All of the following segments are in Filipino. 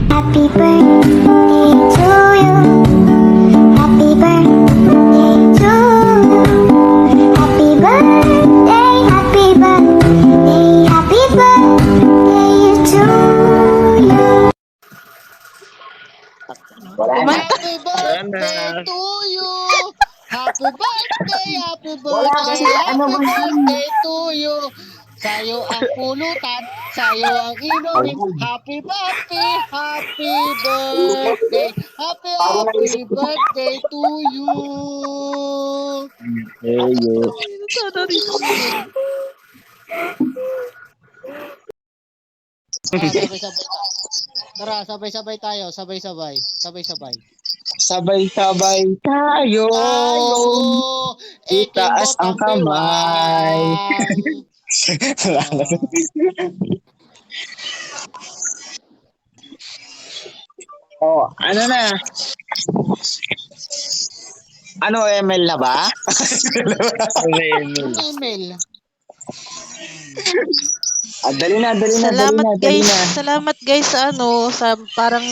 Happy birthday to you. Happy birthday to you. Happy birthday, happy birthday, happy birthday to you. Wala na. Happy birthday to you. Happy birthday, happy Wala birthday, kasi, ano happy ba yan? birthday to you. Sa'yo ang pulutan, sa'yo ang inumin. Happy birthday, happy birthday, happy Bago happy naisip ko. birthday to you. Ayo. Sana rin yun. Tara, sabay-sabay. Tara, sabay-sabay tayo, sabay-sabay. Sabay-sabay. Sabay-sabay tayo. Tayo, Itaas ikembot ang ang kamay. bewang. Wala na. Oh, ano na? Ano, ML na ba? Yung email. Dali na, dali na, dali Salamat na, dali guys. na. Salamat guys sa parang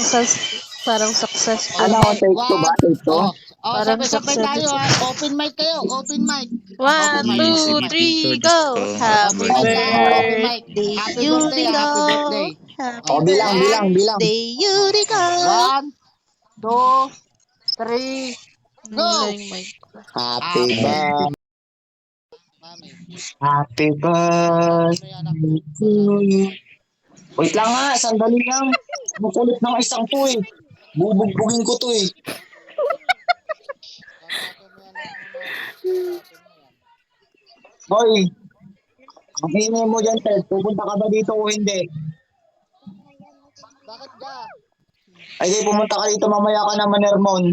successful. Ano, Okay, take two ba? Take two? Parang sabay-sabay tayo successful. ha. Open mic kayo, open mic. 1, mic. 2, 3, go! Happy Open mic tayo, open mic. birthday, Happy birthday, happy birthday. Yudigo! Happy Oh, bilang, bilang, bilang. birthday, Yudigo! 1, 2, 3, go! Wala yung mic. Happy Happy birthday. Mami. Happy birthday to you. Wait lang nga, sandali lang. Makulit ng isang to eh. Bubugbugin ko to eh. Hoy, ang ingay mo dyan, Ted. Pupunta ka ba dito o hindi? Bakit ka? Ay, di, pumunta ka dito, mamaya ka naman, Hermon.